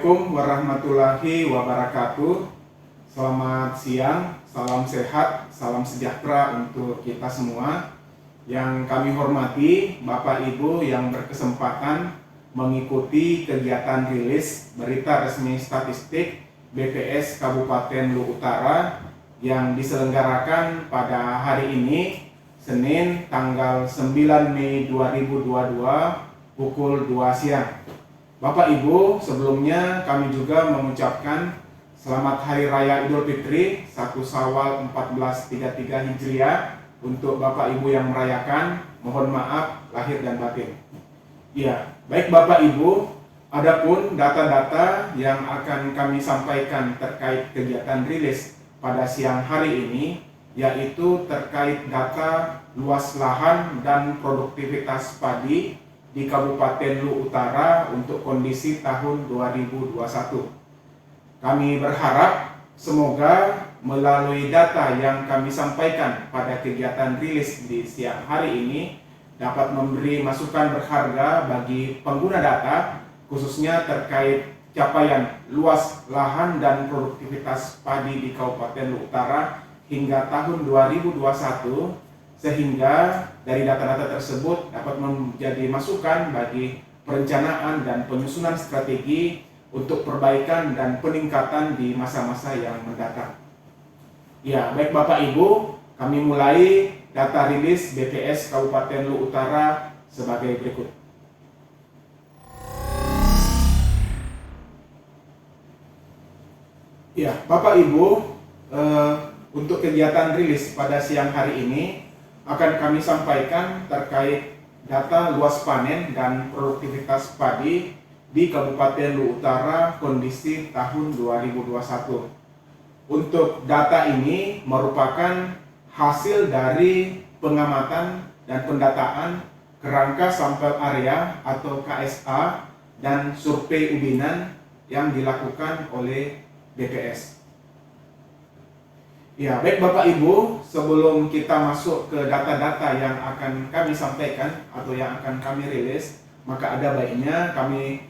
Assalamualaikum warahmatullahi wabarakatuh. Selamat siang, salam sehat, salam sejahtera untuk kita semua. Yang kami hormati Bapak Ibu yang berkesempatan mengikuti kegiatan rilis berita resmi statistik BPS Kabupaten Luwu Utara yang diselenggarakan pada hari ini, Senin tanggal 9 Mei 2022 pukul 2 siang. Bapak Ibu, sebelumnya kami juga mengucapkan Selamat Hari Raya Idul Fitri 1 Syawal 1433 Hijriah untuk Bapak Ibu yang merayakan. Mohon maaf lahir dan batin. Ya, baik Bapak Ibu, adapun data-data yang akan kami sampaikan terkait kegiatan rilis pada siang hari ini, yaitu terkait data luas lahan dan produktivitas padi di Kabupaten Luwu Utara untuk kondisi tahun 2021. Kami berharap semoga melalui data yang kami sampaikan pada kegiatan rilis di siang hari ini dapat memberi masukan berharga bagi pengguna data, khususnya terkait capaian luas lahan dan produktivitas padi di Kabupaten Luwu Utara hingga tahun 2021, sehingga dari data-data tersebut dapat menjadi masukan bagi perencanaan dan penyusunan strategi untuk perbaikan dan peningkatan di masa-masa yang mendatang. Ya, baik Bapak Ibu, kami mulai data rilis BPS Kabupaten Luwu Utara sebagai berikut. Ya, Bapak Ibu, untuk kegiatan rilis pada siang hari ini akan kami sampaikan terkait data luas panen dan produktivitas padi di Kabupaten Luwu Utara kondisi tahun 2021. Untuk data ini merupakan hasil dari pengamatan dan pendataan kerangka sampel area atau KSA dan survei ubinan yang dilakukan oleh BPS. Ya, baik Bapak Ibu, sebelum kita masuk ke data-data yang akan kami sampaikan atau yang akan kami rilis, maka ada baiknya kami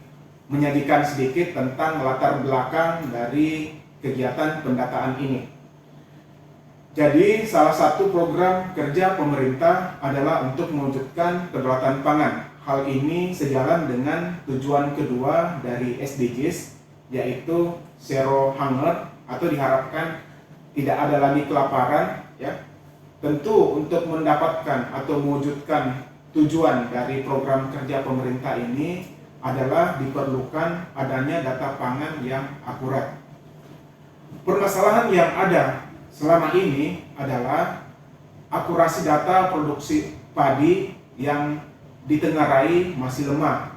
menyajikan sedikit tentang latar belakang dari kegiatan pendataan ini. Jadi, salah satu program kerja pemerintah adalah untuk mewujudkan kedaulatan pangan. Hal ini sejalan dengan tujuan kedua dari SDGs, yaitu Zero Hunger, atau diharapkan tidak ada lagi kelaparan, ya. Tentu untuk mendapatkan atau mewujudkan tujuan dari program kerja pemerintah ini adalah diperlukan adanya data pangan yang akurat. Permasalahan yang ada selama ini adalah akurasi data produksi padi yang ditengarai masih lemah.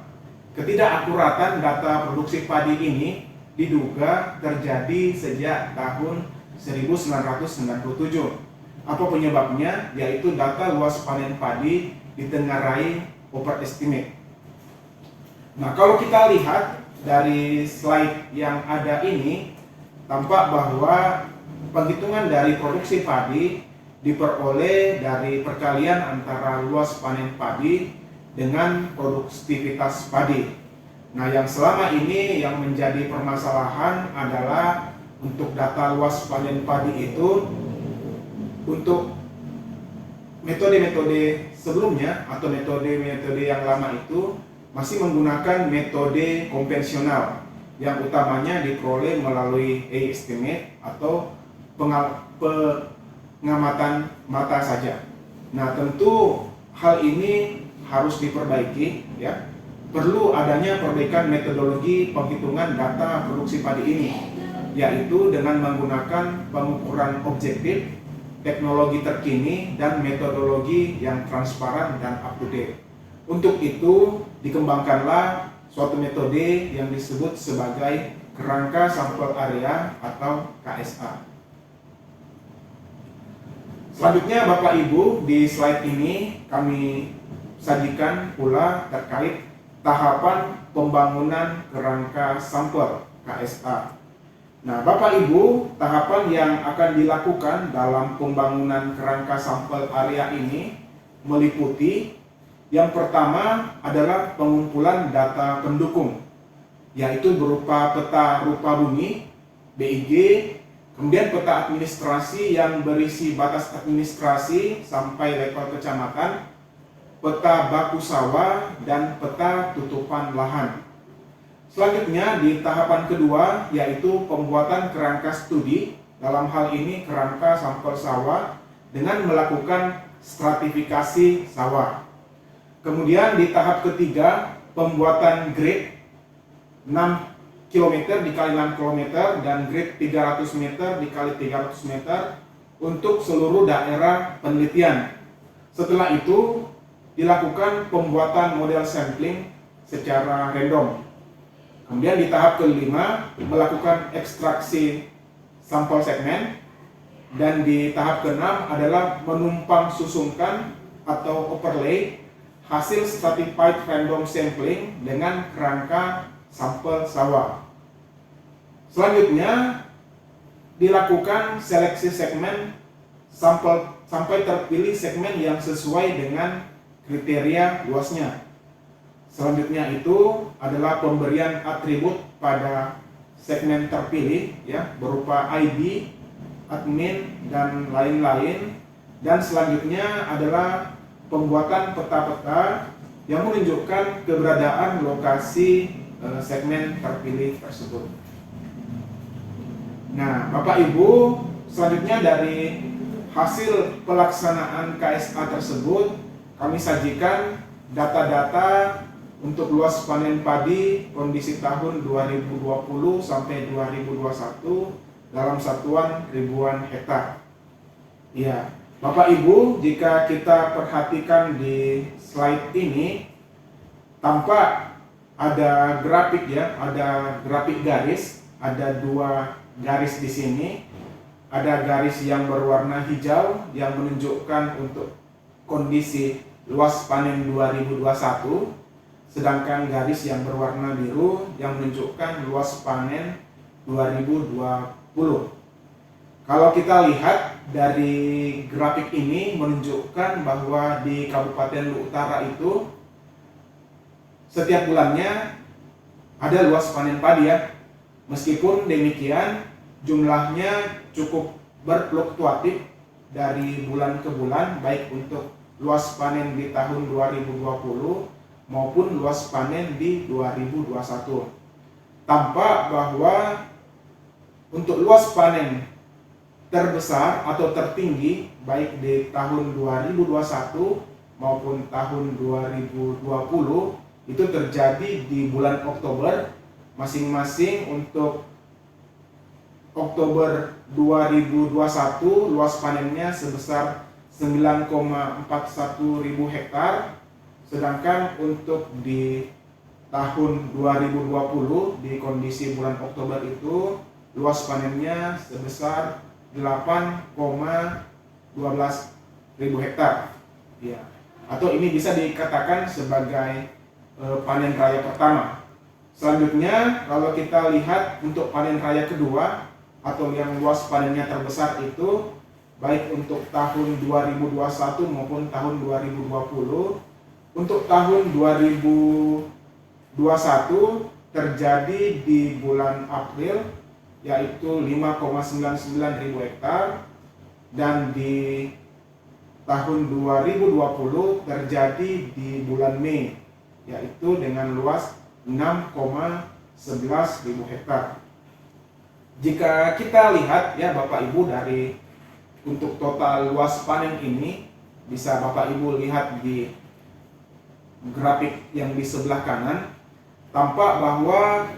Ketidakakuratan data produksi padi ini diduga terjadi sejak tahun 1997. Apa penyebabnya? Yaitu data luas panen padi ditengarai overestimate. Nah, kalau kita lihat dari slide yang ada ini, tampak bahwa penghitungan dari produksi padi diperoleh dari perkalian antara luas panen padi dengan produktivitas padi. Nah, yang selama ini yang menjadi permasalahan adalah untuk data luas panen padi itu, untuk metode-metode sebelumnya atau metode-metode yang lama itu masih menggunakan metode konvensional yang utamanya diperoleh melalui estimate atau pengamatan mata saja. Nah, tentu hal ini harus diperbaiki, ya. Perlu adanya perbaikan metodologi penghitungan data produksi padi ini, yaitu dengan menggunakan pengukuran objektif, teknologi terkini, dan metodologi yang transparan dan up to date. Untuk itu dikembangkanlah suatu metode yang disebut sebagai kerangka sampel area atau KSA. Selanjutnya Bapak Ibu, di slide ini kami sajikan pula terkait tahapan pembangunan kerangka sampel KSA. Nah, Bapak Ibu, tahapan yang akan dilakukan dalam pembangunan kerangka sampel area ini meliputi yang pertama adalah pengumpulan data pendukung. yaitu berupa peta rupa bumi BIG, kemudian peta administrasi yang berisi batas administrasi sampai level kecamatan, peta baku sawah, dan peta tutupan lahan. Selanjutnya di tahapan kedua yaitu pembuatan kerangka studi, dalam hal ini kerangka sampel sawah dengan melakukan stratifikasi sawah. Kemudian di tahap ketiga pembuatan grid 6 km dikali 6 km dan grid 300 meter dikali 300 meter untuk seluruh daerah penelitian. Setelah itu dilakukan pembuatan model sampling secara random. Kemudian di tahap kelima melakukan ekstraksi sampel segmen, dan di tahap keenam adalah menumpang susunkan atau overlay hasil stratified random sampling dengan kerangka sampel sawah. Selanjutnya dilakukan seleksi segmen sampel sampai terpilih segmen yang sesuai dengan kriteria luasnya. Selanjutnya itu adalah pemberian atribut pada segmen terpilih ya, berupa ID, admin, dan lain-lain. Dan selanjutnya adalah pembuatan peta-peta yang menunjukkan keberadaan lokasi segmen terpilih tersebut. Nah, Bapak Ibu, selanjutnya dari hasil pelaksanaan KSA tersebut kami sajikan data-data untuk luas panen padi kondisi tahun 2020 sampai 2021 dalam satuan ribuan hektar. Ya, Bapak Ibu, jika kita perhatikan di slide ini tampak ada grafik ya, ada grafik garis, ada 2 garis di sini. Ada garis yang berwarna hijau yang menunjukkan untuk kondisi luas panen 2021, sedangkan garis yang berwarna biru yang menunjukkan luas panen 2020. Kalau kita lihat dari grafik ini menunjukkan bahwa di Kabupaten Luhut Utara itu setiap bulannya ada luas panen padi ya. Meskipun demikian jumlahnya cukup berfluktuatif dari bulan ke bulan, baik untuk luas panen di tahun 2020 maupun luas panen di 2021. Tampak bahwa untuk luas panen terbesar atau tertinggi baik di tahun 2021 maupun tahun 2020 itu terjadi di bulan Oktober. Masing-masing untuk Oktober 2021 luas panennya sebesar 9,41 ribu hektar, sedangkan untuk di tahun 2020 di kondisi bulan Oktober itu luas panennya sebesar 8,12 ribu hektar ya. Atau ini bisa dikatakan sebagai panen raya pertama. Selanjutnya kalau kita lihat untuk panen raya kedua atau yang luas panennya terbesar itu baik untuk tahun 2021 maupun tahun 2020. Untuk tahun 2021 terjadi di bulan April yaitu 5,99 ribu hektar, dan di tahun 2020 terjadi di bulan Mei yaitu dengan luas 6,11 ribu hektar. Jika kita lihat ya Bapak Ibu, dari untuk total luas panen ini bisa Bapak Ibu lihat di grafik yang di sebelah kanan, tampak bahwa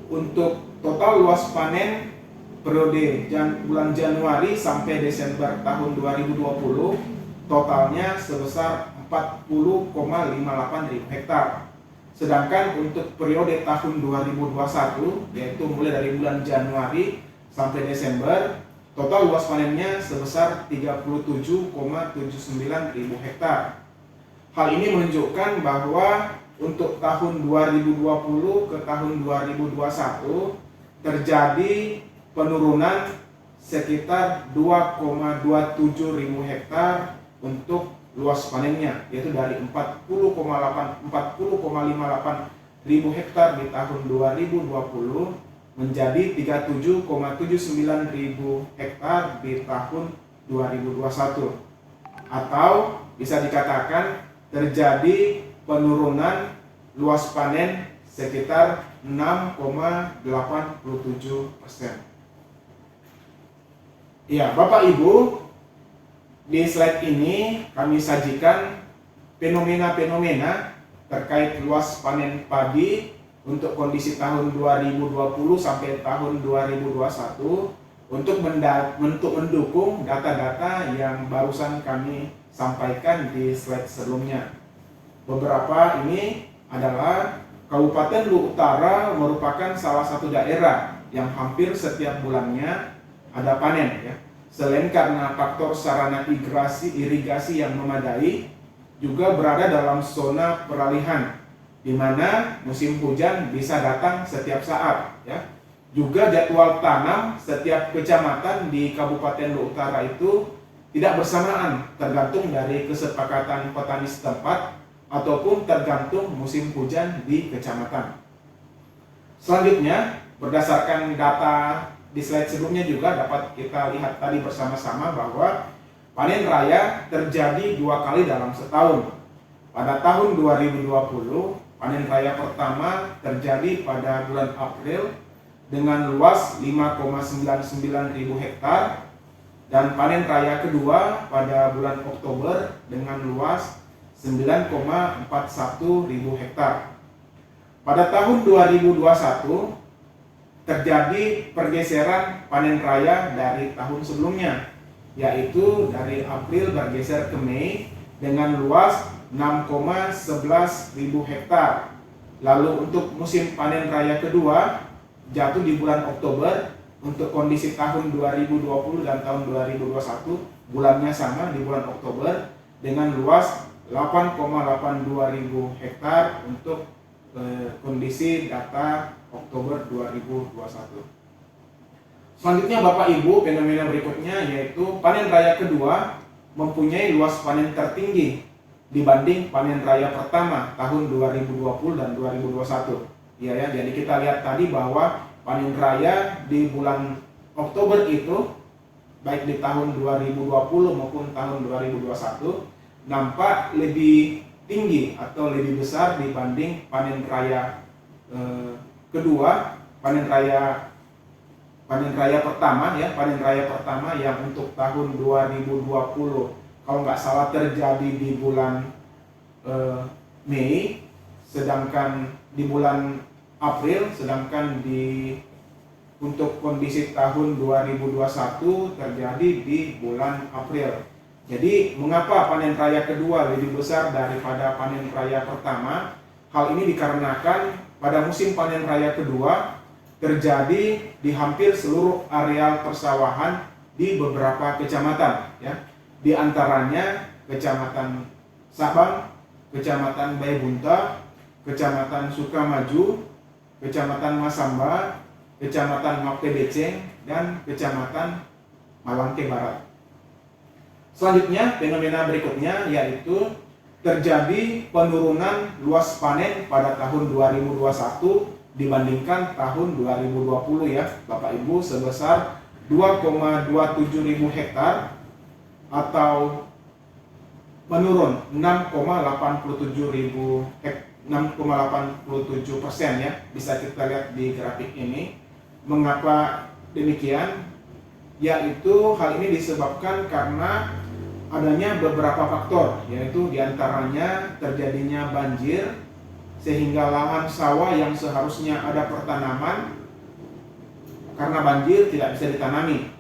untuk total luas panen periode bulan Januari sampai Desember tahun 2020 totalnya sebesar 40,58 ribu hektar. Sedangkan untuk periode tahun 2021 yaitu mulai dari bulan Januari sampai Desember total luas panennya sebesar 37,79 ribu hektar. Hal ini menunjukkan bahwa untuk tahun 2020 ke tahun 2021 terjadi penurunan sekitar 2,27 ribu hektar untuk luas panennya, yaitu dari 40,58 ribu hektar di tahun 2020 menjadi 37,79 ribu hektar di tahun 2021. Atau bisa dikatakan terjadi penurunan luas panen sekitar 6,87%. Ya, Bapak Ibu, di slide ini kami sajikan fenomena-fenomena terkait luas panen padi untuk kondisi tahun 2020 sampai tahun 2021 untuk mendukung data-data yang barusan kami sampaikan di slide sebelumnya. Beberapa ini adalah Kabupaten Luwu Utara merupakan salah satu daerah yang hampir setiap bulannya ada panen ya. Selain karena faktor sarana irigasi yang memadai, juga berada dalam zona peralihan di mana musim hujan bisa datang setiap saat ya. Juga jadwal tanam setiap kecamatan di Kabupaten Luwu Utara itu tidak bersamaan, tergantung dari kesepakatan petani setempat ataupun tergantung musim hujan di kecamatan. Selanjutnya, berdasarkan data di slide sebelumnya juga dapat kita lihat tadi bersama-sama bahwa panen raya terjadi 2 kali dalam setahun. Pada tahun 2020, panen raya pertama terjadi pada bulan April dengan luas 5,99 ribu hektar dan panen raya kedua pada bulan Oktober dengan luas 9,41 ribu hektar. Pada tahun 2021 terjadi pergeseran panen raya dari tahun sebelumnya, yaitu dari April bergeser ke Mei dengan luas 6,11 ribu hektar. Lalu untuk musim panen raya kedua jatuh di bulan Oktober. Untuk kondisi tahun 2020 dan tahun 2021 bulannya sama di bulan Oktober dengan luas 8,82 ribu hektar untuk kondisi data Oktober 2021. Selanjutnya Bapak Ibu, fenomena berikutnya yaitu panen raya kedua mempunyai luas panen tertinggi dibanding panen raya pertama tahun 2020 dan 2021. Ya, jadi kita lihat tadi bahwa panen raya di bulan Oktober itu baik di tahun 2020 maupun tahun 2021 nampak lebih tinggi atau lebih besar dibanding panen raya kedua, panen raya pertama ya, panen raya pertama yang untuk tahun 2020 kalau nggak salah terjadi di bulan Mei, sedangkan di bulan April, sedangkan untuk kondisi tahun 2021 terjadi di bulan April. Jadi mengapa panen raya kedua lebih besar daripada panen raya pertama? Hal ini dikarenakan pada musim panen raya kedua terjadi di hampir seluruh areal persawahan di beberapa kecamatan ya. Di antaranya Kecamatan Sabang, Kecamatan Bayabunta, Kecamatan Sukamaju, Kecamatan Masamba, Kecamatan Mapte Beceng, dan Kecamatan Malangke Barat. Selanjutnya, fenomena berikutnya yaitu terjadi penurunan luas panen pada tahun 2021 dibandingkan tahun 2020 ya Bapak Ibu, sebesar 2,27 ribu hektar atau menurun 6,87% ya, bisa kita lihat di grafik ini. Mengapa demikian? Yaitu hal ini disebabkan karena adanya beberapa faktor, yaitu diantaranya terjadinya banjir sehingga lahan sawah yang seharusnya ada pertanaman karena banjir tidak bisa ditanami.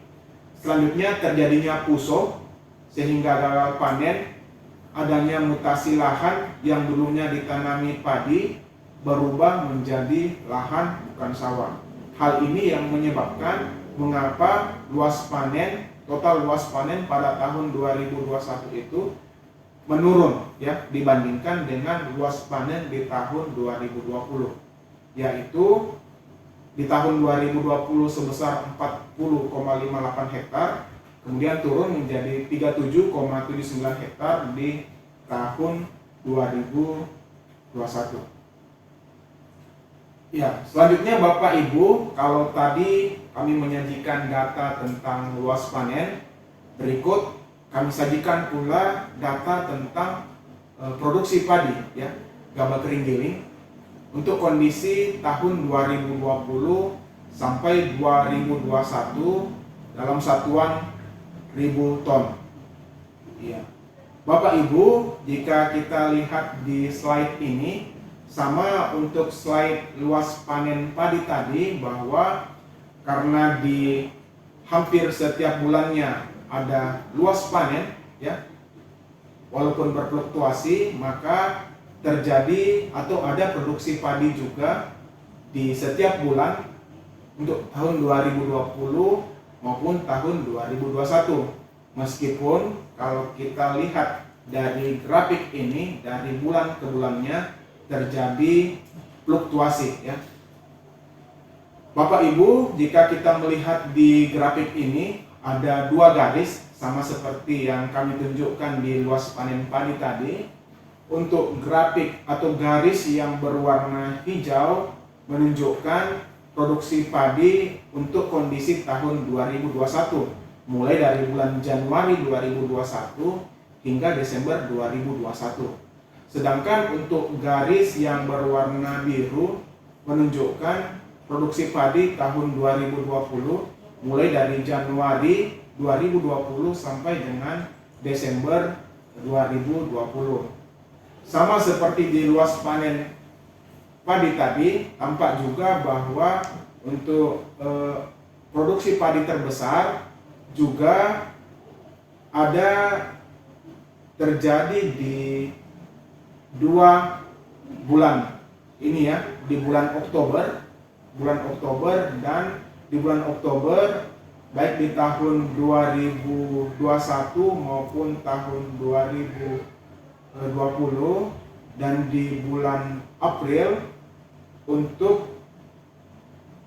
Selanjutnya terjadinya puso sehingga gagal panen, adanya mutasi lahan yang dulunya ditanami padi berubah menjadi lahan bukan sawah. Hal ini yang menyebabkan mengapa total luas panen pada tahun 2021 itu menurun ya dibandingkan dengan luas panen di tahun 2020, yaitu di tahun 2020 sebesar 40,58 hektar, kemudian turun menjadi 37,79 hektar di tahun 2021. Ya, selanjutnya Bapak Ibu, kalau tadi kami menyajikan data tentang luas panen, berikut kami sajikan pula data tentang produksi padi, ya, gabah kering giling untuk kondisi tahun 2020 sampai 2021 dalam satuan ribu ton. Ya. Bapak Ibu, jika kita lihat di slide ini, sama untuk slide luas panen padi tadi, bahwa karena di hampir setiap bulannya ada luas panen, ya, walaupun berfluktuasi, maka terjadi atau ada produksi padi juga di setiap bulan untuk tahun 2020 maupun tahun 2021. Meskipun kalau kita lihat dari grafik ini, dari bulan ke bulannya terjadi fluktuasi, ya. Bapak Ibu, jika kita melihat di grafik ini ada dua garis sama seperti yang kami tunjukkan di luas panen padi tadi. Untuk grafik atau garis yang berwarna hijau menunjukkan produksi padi untuk kondisi tahun 2021, mulai dari bulan Januari 2021 hingga Desember 2021. Sedangkan untuk garis yang berwarna biru menunjukkan produksi padi tahun 2020 mulai dari Januari 2020 sampai dengan Desember 2020. Sama seperti di luas panen padi tadi, tampak juga bahwa untuk produksi padi terbesar juga ada terjadi di 2 bulan ini, ya, di bulan Oktober dan di bulan Oktober baik di tahun 2021 maupun tahun 2020 dan di bulan April untuk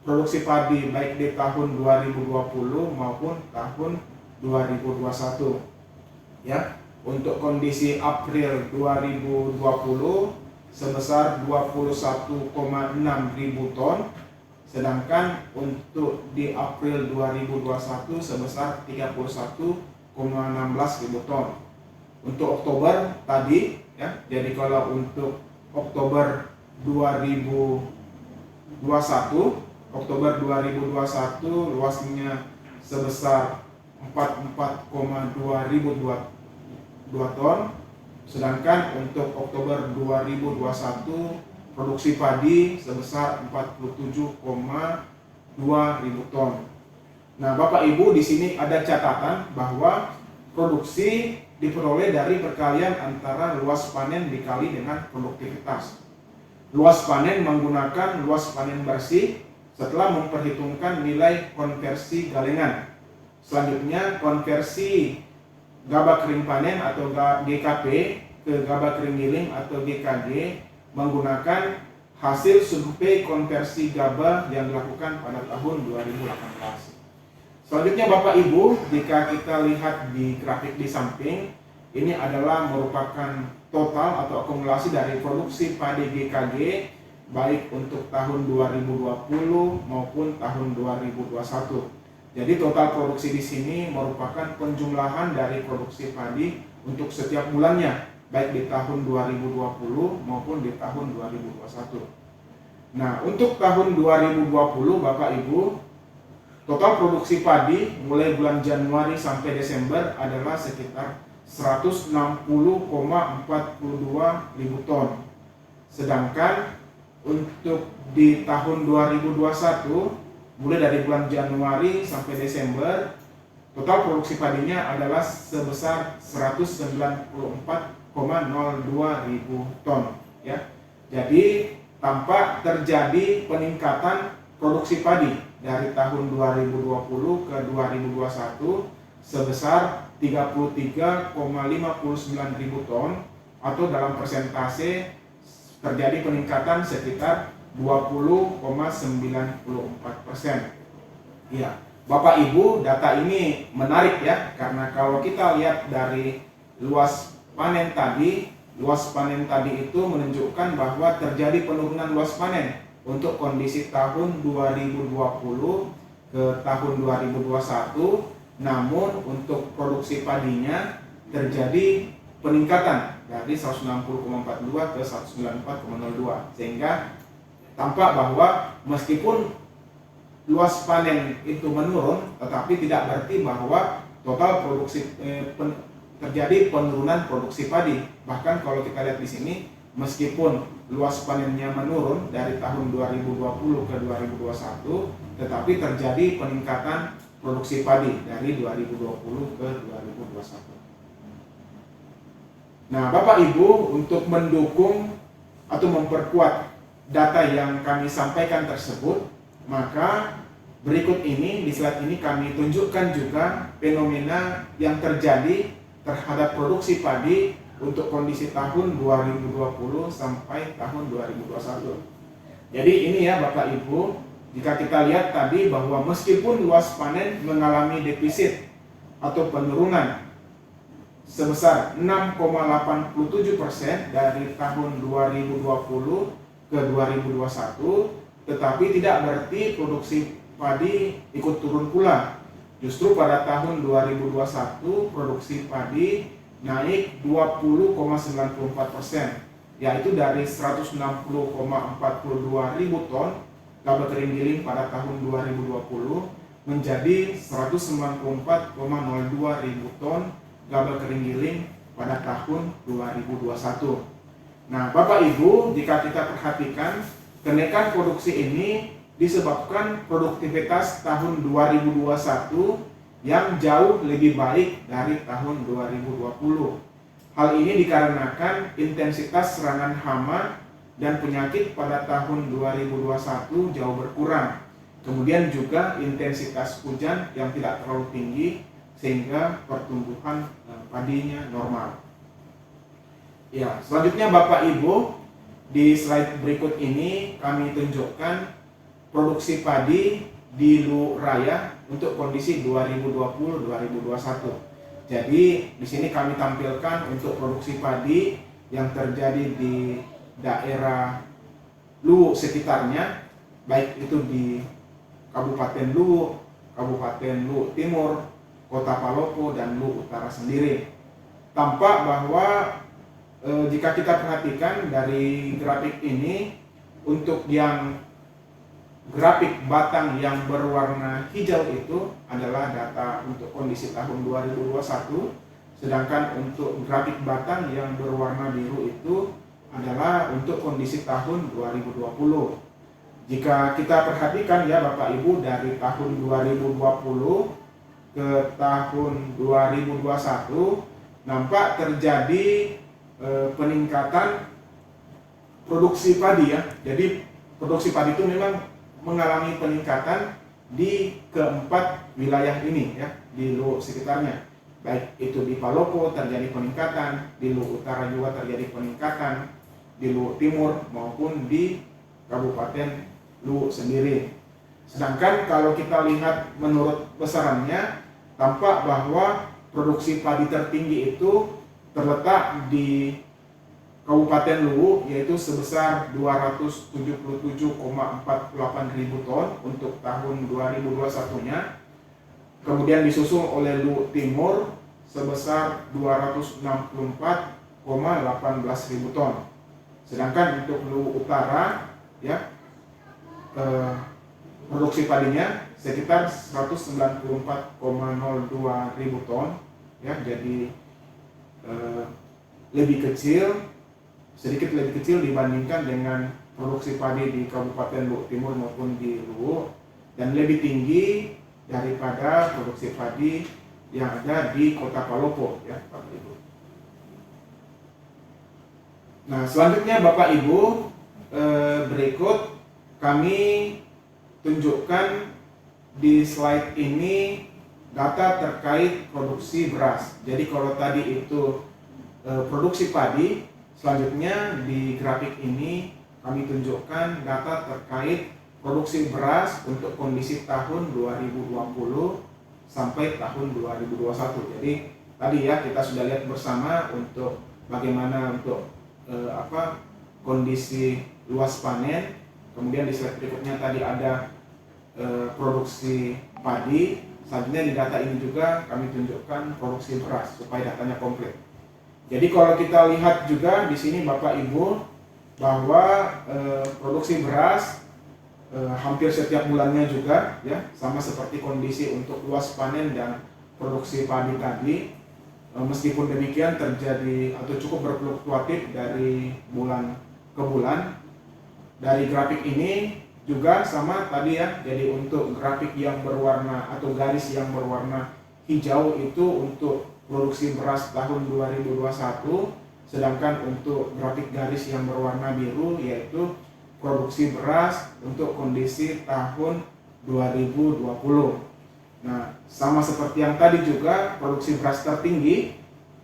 produksi padi baik di tahun 2020 maupun tahun 2021, ya. Untuk kondisi April 2020 sebesar 21,6 ribu ton, sedangkan untuk di April 2021 sebesar 31,16 ribu ton. Untuk Oktober tadi, ya, jadi kalau untuk Oktober 2021 luasnya sebesar 44,2 ribu 2 ton, sedangkan untuk Oktober 2021 produksi padi sebesar 47,2 ribu ton. Nah, Bapak Ibu, di sini ada catatan bahwa produksi diperoleh dari perkalian antara luas panen dikali dengan produktivitas. Luas panen menggunakan luas panen bersih setelah memperhitungkan nilai konversi galengan. Selanjutnya konversi gabah kering panen atau GKP ke gabah kering giling atau GKG menggunakan hasil survei konversi gabah yang dilakukan pada tahun 2018. Selanjutnya Bapak Ibu, jika kita lihat di grafik di samping, ini adalah merupakan total atau akumulasi dari produksi padi GKG baik untuk tahun 2020 maupun tahun 2021. Jadi total produksi di sini merupakan penjumlahan dari produksi padi untuk setiap bulannya, baik di tahun 2020 maupun di tahun 2021. Nah, untuk tahun 2020 Bapak Ibu, total produksi padi mulai bulan Januari sampai Desember adalah sekitar 160,42 ribu ton. Sedangkan untuk di tahun 2021 mulai dari bulan Januari sampai Desember, total produksi padinya adalah sebesar 194,02 ribu ton, ya. Jadi tampak terjadi peningkatan produksi padi dari tahun 2020 ke 2021 sebesar 33,59 ribu ton, atau dalam persentase terjadi peningkatan sekitar 20,94%. Ya, Bapak Ibu, data ini menarik, ya, karena kalau kita lihat dari luas panen tadi itu menunjukkan bahwa terjadi penurunan luas panen untuk kondisi tahun 2020 ke tahun 2021, namun untuk produksi padinya terjadi peningkatan dari 160,42 ke 194,02, sehingga tampak bahwa meskipun luas panen itu menurun, tetapi tidak berarti bahwa total produksi terjadi penurunan produksi padi. Bahkan kalau kita lihat di sini, meskipun luas panennya menurun dari tahun 2020 ke 2021, tetapi terjadi peningkatan produksi padi dari 2020 ke 2021. Nah, Bapak Ibu, untuk mendukung atau memperkuat data yang kami sampaikan tersebut, maka berikut ini, di slide ini kami tunjukkan juga fenomena yang terjadi terhadap produksi padi untuk kondisi tahun 2020 sampai tahun 2021. Jadi ini ya Bapak Ibu, jika kita lihat tadi bahwa meskipun luas panen mengalami defisit atau penurunan sebesar 6,87% dari tahun 2020 ke 2021, tetapi tidak berarti produksi padi ikut turun pula. Justru pada tahun 2021 produksi padi naik 20,94%, yaitu dari 160,42 ribu ton gabah kering giling pada tahun 2020 menjadi 194,02 ribu ton gabah kering giling pada tahun 2021. Nah, Bapak Ibu, jika kita perhatikan, kenaikan produksi ini disebabkan produktivitas tahun 2021 yang jauh lebih baik dari tahun 2020. Hal ini dikarenakan intensitas serangan hama dan penyakit pada tahun 2021 jauh berkurang. Kemudian juga intensitas hujan yang tidak terlalu tinggi sehingga pertumbuhan padinya normal. Ya, selanjutnya Bapak Ibu, di slide berikut ini kami tunjukkan produksi padi di Luwu Raya untuk kondisi 2020-2021. Jadi di sini kami tampilkan untuk produksi padi yang terjadi di daerah Luwu sekitarnya, baik itu di Kabupaten Luwu, Kabupaten Luwu Timur, Kota Palopo, dan Luwu Utara sendiri. Tampak bahwa jika kita perhatikan dari grafik ini, untuk yang grafik batang yang berwarna hijau itu adalah data untuk kondisi tahun 2021, sedangkan untuk grafik batang yang berwarna biru itu adalah untuk kondisi tahun 2020. Jika kita perhatikan ya Bapak Ibu, dari tahun 2020 ke tahun 2021 nampak terjadi peningkatan produksi padi ya. Jadi produksi padi itu memang mengalami peningkatan di keempat wilayah ini ya, di Luwu sekitarnya. Baik itu di Palopo terjadi peningkatan, di Luwu Utara juga terjadi peningkatan, di Luwu Timur maupun di Kabupaten Luwu sendiri. Sedangkan kalau kita lihat menurut besarannya, tampak bahwa produksi padi tertinggi itu terletak di Kabupaten Luwu, yaitu sebesar 277,48 ribu ton untuk tahun 2021-nya. Kemudian disusul oleh Luwu Timur sebesar 264,18 ribu ton. Sedangkan untuk Luwu Utara ya, produksi padinya sekitar 194,02 ribu ton ya, jadi sedikit lebih kecil dibandingkan dengan produksi padi di Kabupaten Luwu Timur maupun di Luwu, dan lebih tinggi daripada produksi padi yang ada di Kota Palopo ya Bapak Ibu. Nah, selanjutnya Bapak Ibu, berikut kami tunjukkan di slide ini data terkait produksi beras. Jadi kalau tadi itu produksi padi, selanjutnya di grafik ini kami tunjukkan data terkait produksi beras untuk kondisi tahun 2020 sampai tahun 2021. Jadi tadi ya kita sudah lihat bersama untuk bagaimana untuk kondisi luas panen Kemudian di slide berikutnya tadi ada produksi padi. Selanjutnya di data ini juga kami tunjukkan produksi beras supaya datanya komplit. Jadi kalau kita lihat juga di sini Bapak Ibu bahwa produksi beras hampir setiap bulannya juga ya, sama seperti kondisi untuk luas panen dan produksi padi tadi. Meskipun demikian terjadi atau cukup berfluktuatif dari bulan ke bulan. Dari grafik ini juga sama tadi ya, jadi untuk grafik yang berwarna atau garis yang berwarna hijau itu untuk produksi beras tahun 2021, sedangkan untuk grafik garis yang berwarna biru yaitu produksi beras untuk kondisi tahun 2020. Nah, sama seperti yang tadi juga, produksi beras tertinggi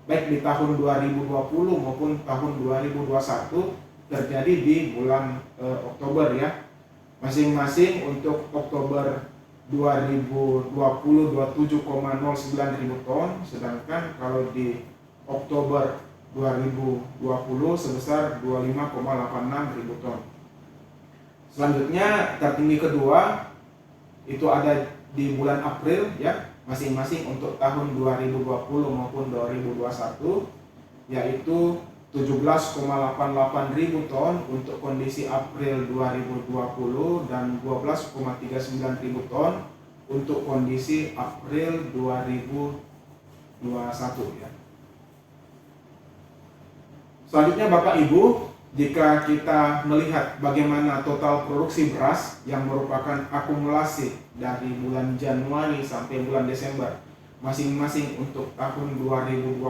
baik di tahun 2020 maupun tahun 2021 terjadi di bulan Oktober ya. Masing-masing untuk Oktober 2020 27,09 ribu ton, sedangkan kalau di Oktober 2020 sebesar 25,86 ribu ton. Selanjutnya tertinggi kedua itu ada di bulan April ya, masing-masing untuk tahun 2020 maupun 2021 yaitu 17,88 ribu ton untuk kondisi April 2020 dan 12,39 ribu ton untuk kondisi April 2021 ya. Selanjutnya Bapak Ibu, jika kita melihat bagaimana total produksi beras yang merupakan akumulasi dari bulan Januari sampai bulan Desember masing-masing untuk tahun 2020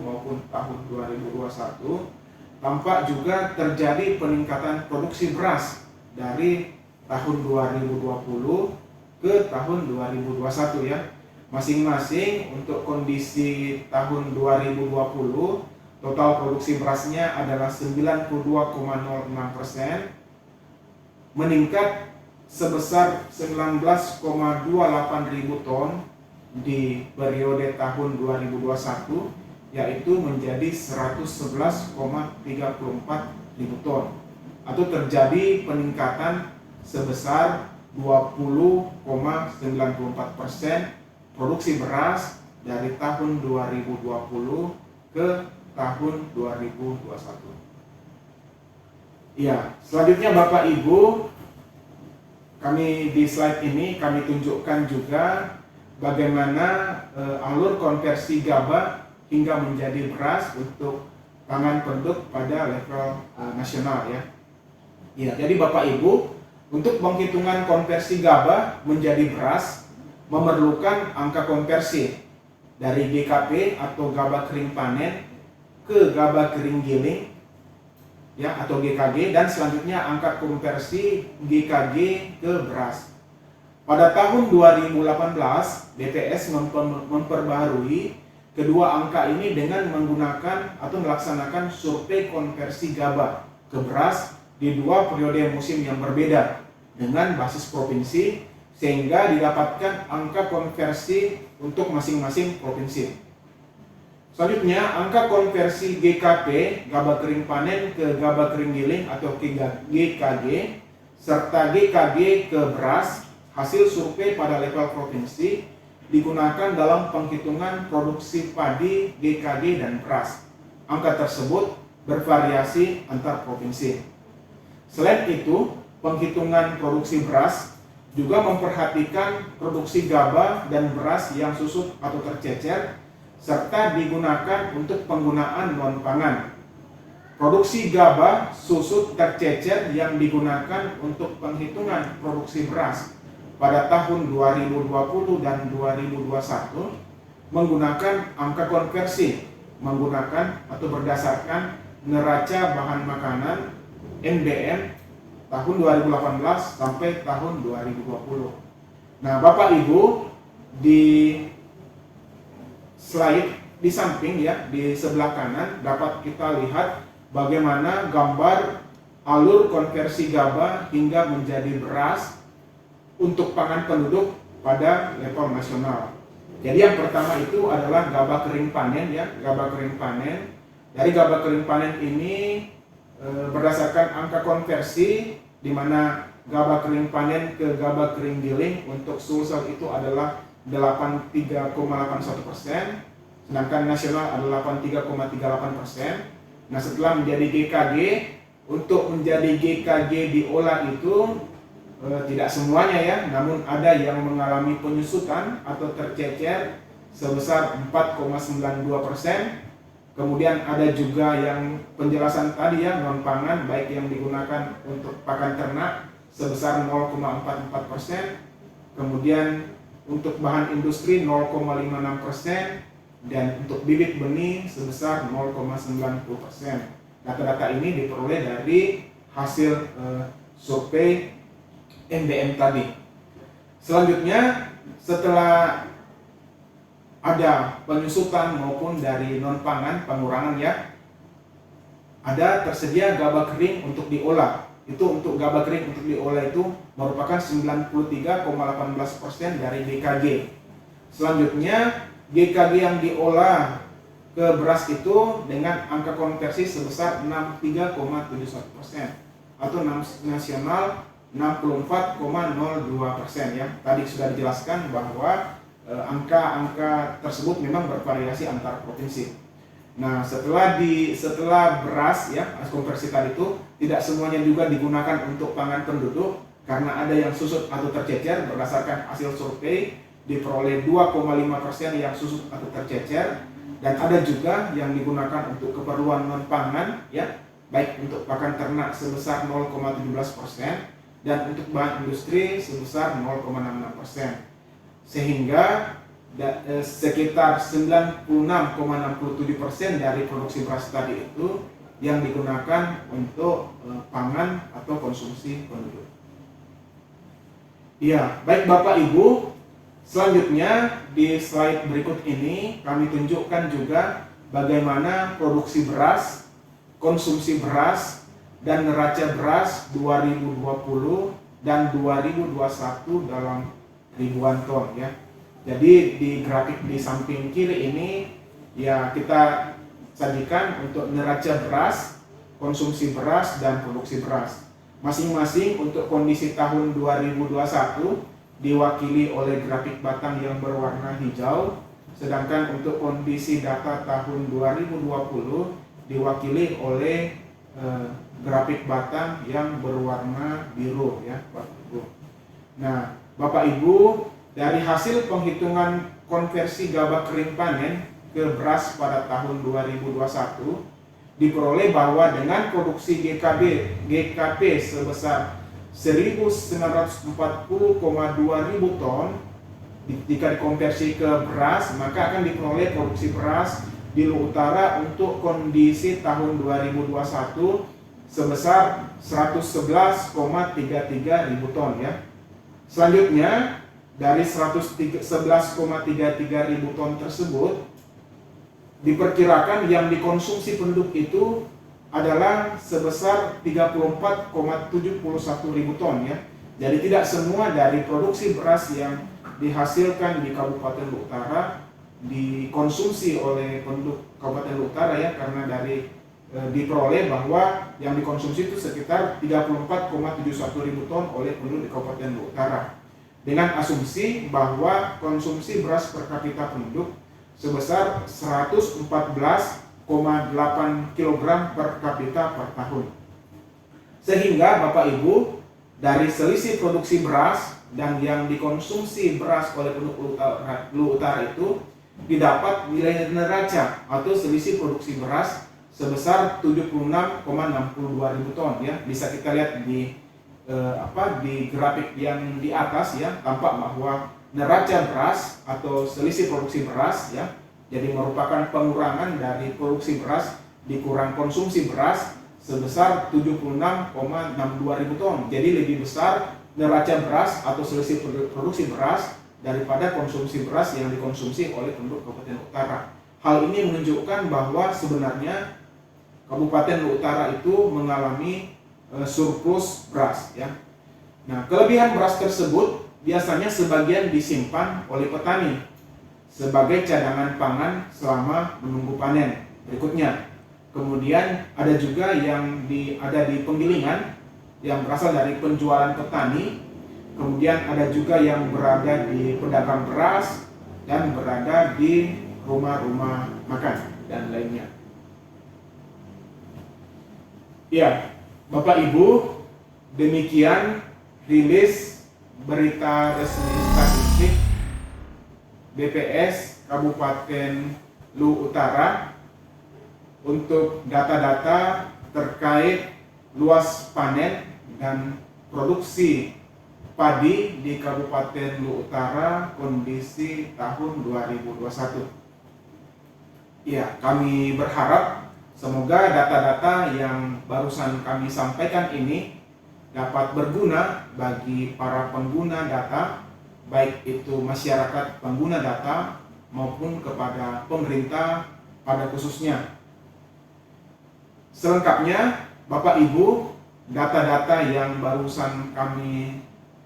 maupun tahun 2021, tampak juga terjadi peningkatan produksi beras dari tahun 2020 ke tahun 2021 ya. Masing-masing untuk kondisi tahun 2020 total produksi berasnya adalah 92,06%, meningkat sebesar 19,28 ribu ton di periode tahun 2021, yaitu menjadi 111,34 ribu ton, atau terjadi peningkatan sebesar 20,94% produksi beras dari tahun 2020 ke tahun 2021. Ya, selanjutnya Bapak Ibu, kami di slide ini kami tunjukkan juga bagaimana alur konversi gabah hingga menjadi beras untuk pangan penduduk pada level nasional ya. Ya, jadi Bapak Ibu, untuk penghitungan konversi gabah menjadi beras memerlukan angka konversi dari GKP atau gabah kering panen ke gabah kering giling ya, atau GKG, dan selanjutnya angka konversi GKG ke beras. Pada tahun 2018, BPS memperbaharui kedua angka ini dengan menggunakan atau melaksanakan survei konversi gabah ke beras di dua periode musim yang berbeda dengan basis provinsi, sehingga didapatkan angka konversi untuk masing-masing provinsi. Selanjutnya, angka konversi GKP, gabah kering panen ke gabah kering giling atau GKG, serta GKG ke beras hasil survei pada level provinsi digunakan dalam penghitungan produksi padi, GKG, dan beras. Angka tersebut bervariasi antar provinsi. Selain itu, penghitungan produksi beras juga memperhatikan produksi gabah dan beras yang susut atau tercecer, serta digunakan untuk penggunaan non-pangan. Produksi gabah susut tercecer yang digunakan untuk penghitungan produksi beras pada tahun 2020 dan 2021 menggunakan angka konversi menggunakan atau berdasarkan neraca bahan makanan NBM tahun 2018 sampai tahun 2020. Nah, Bapak Ibu, di slide di samping ya, di sebelah kanan dapat kita lihat bagaimana gambar alur konversi gabah hingga menjadi beras untuk pangan penduduk pada level nasional. Jadi yang pertama itu adalah gabah kering panen ya, gabah kering panen. Dari gabah kering panen ini berdasarkan angka konversi di mana gabah kering panen ke gabah kering giling untuk Sulsel itu adalah 83,81%, sedangkan nasional adalah 83,38%. Nah, setelah menjadi GKG, untuk menjadi GKG diolah itu tidak semuanya ya, namun ada yang mengalami penyusutan atau tercecer sebesar 4,92%. Kemudian ada juga yang penjelasan tadi ya, non pangan baik yang digunakan untuk pakan ternak sebesar 0,44%, kemudian untuk bahan industri 0,56%, dan untuk bibit benih sebesar 0,90%. Data-data ini diperoleh dari hasil survei MDM tadi. Selanjutnya, setelah ada penyusutan maupun dari non pangan pengurangan ya, ada tersedia gabah kering untuk diolah. Itu untuk gabah kering untuk diolah itu merupakan 93,18% dari GKG. Selanjutnya, GKG yang diolah ke beras itu dengan angka konversi sebesar 63,71% atau nasional 64,02% ya. Tadi sudah dijelaskan bahwa angka-angka tersebut memang bervariasi antar provinsi. Nah, setelah beras ya, konversi tadi itu tidak semuanya juga digunakan untuk pangan penduduk karena ada yang susut atau tercecer. Berdasarkan hasil survei diperoleh 2,5% yang susut atau tercecer, dan ada juga yang digunakan untuk keperluan non pangan ya, baik untuk pakan ternak sebesar 0,17% dan untuk bahan industri sebesar 0,66%. Sehingga sekitar 96,67% dari produksi beras tadi itu yang digunakan untuk pangan atau konsumsi penduduk. Ya, baik Bapak Ibu, selanjutnya di slide berikut ini kami tunjukkan juga bagaimana produksi beras, konsumsi beras, dan neraca beras 2020 dan 2021 dalam ribuan ton ya. Jadi di grafik di samping kiri ini ya kita sajikan untuk neraca beras, konsumsi beras, dan produksi beras. Masing-masing untuk kondisi tahun 2021 diwakili oleh grafik batang yang berwarna hijau, sedangkan untuk kondisi data tahun 2020 diwakili oleh grafik batang yang berwarna biru ya, Bapak Ibu. Nah, Bapak Ibu, dari hasil penghitungan konversi gabah kering panen ke beras pada tahun 2021 diperoleh bahwa dengan produksi GKP sebesar 1940,2 ribu ton, jika dikonversi ke beras maka akan diperoleh produksi beras di Luwu Utara untuk kondisi tahun 2021 sebesar 111,33 ribu ton ya. Selanjutnya, dari 111,33 ribu ton tersebut diperkirakan yang dikonsumsi penduduk itu adalah sebesar 34,71 ribu ton ya. Jadi tidak semua dari produksi beras yang dihasilkan di Kabupaten Luwu Utara dikonsumsi oleh penduduk Kabupaten Luwu Utara ya, karena dari diperoleh bahwa yang dikonsumsi itu sekitar 34,71 ribu ton oleh penduduk di Kabupaten Luwu Utara, dengan asumsi bahwa konsumsi beras per kapita penduduk sebesar 114,8 kg per kapita per tahun. Sehingga Bapak Ibu, dari selisih produksi beras dan yang dikonsumsi beras oleh penduduk Luwu Utara itu didapat nilai neraca atau selisih produksi beras sebesar 76,62 ribu ton ya. Bisa kita lihat di di grafik yang di atas ya, tampak bahwa neraca beras atau selisih produksi beras ya, jadi merupakan pengurangan dari produksi beras dikurang konsumsi beras sebesar 76,62 ribu ton. Jadi lebih besar neraca beras atau selisih produksi beras daripada konsumsi beras yang dikonsumsi oleh penduduk Kabupaten Luwu Utara. Hal ini menunjukkan bahwa sebenarnya Kabupaten Luwu Utara itu mengalami surplus beras ya. Nah, kelebihan beras tersebut biasanya sebagian disimpan oleh petani sebagai cadangan pangan selama menunggu panen berikutnya. Kemudian ada juga yang ada di penggilingan yang berasal dari penjualan petani, kemudian ada juga yang berada di pedagang beras dan berada di rumah-rumah makan dan lainnya. Ya, Bapak Ibu, demikian rilis berita resmi statistik BPS Kabupaten Luwu Utara untuk data-data terkait luas panen dan produksi padi di Kabupaten Luwu Utara kondisi tahun 2021. Ya, kami berharap semoga data-data yang barusan kami sampaikan ini dapat berguna bagi para pengguna data, baik itu masyarakat pengguna data maupun kepada pemerintah pada khususnya. Selengkapnya, Bapak Ibu, data-data yang barusan kami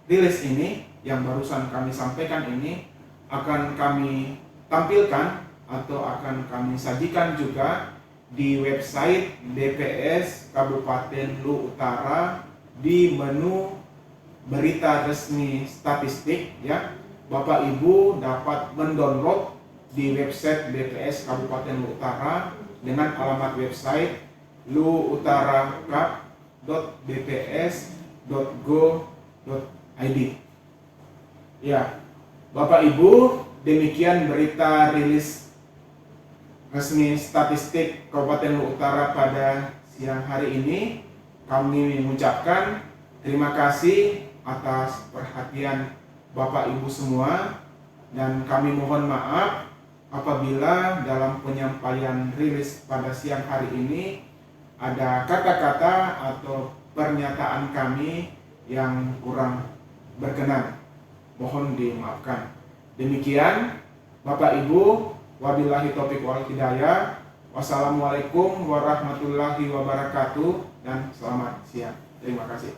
rilis ini, yang barusan kami sampaikan ini akan kami tampilkan atau akan kami sajikan juga di website BPS Kabupaten Luwu Utara di menu berita resmi statistik, ya. Bapak Ibu dapat mendownload di website BPS Kabupaten Luwu Utara dengan alamat website luwutara.bps.go.id. Ya, Bapak Ibu, demikian berita rilis resmi statistik Kabupaten Luwu Utara pada siang hari ini. Kami mengucapkan terima kasih atas perhatian Bapak Ibu semua, dan kami mohon maaf apabila dalam penyampaian rilis pada siang hari ini ada kata-kata atau pernyataan kami yang kurang berkenan. Mohon dimaafkan. Demikian Bapak Ibu, wabillahi taufiq wal hidayah. Wassalamualaikum warahmatullahi wabarakatuh dan selamat siang. Terima kasih.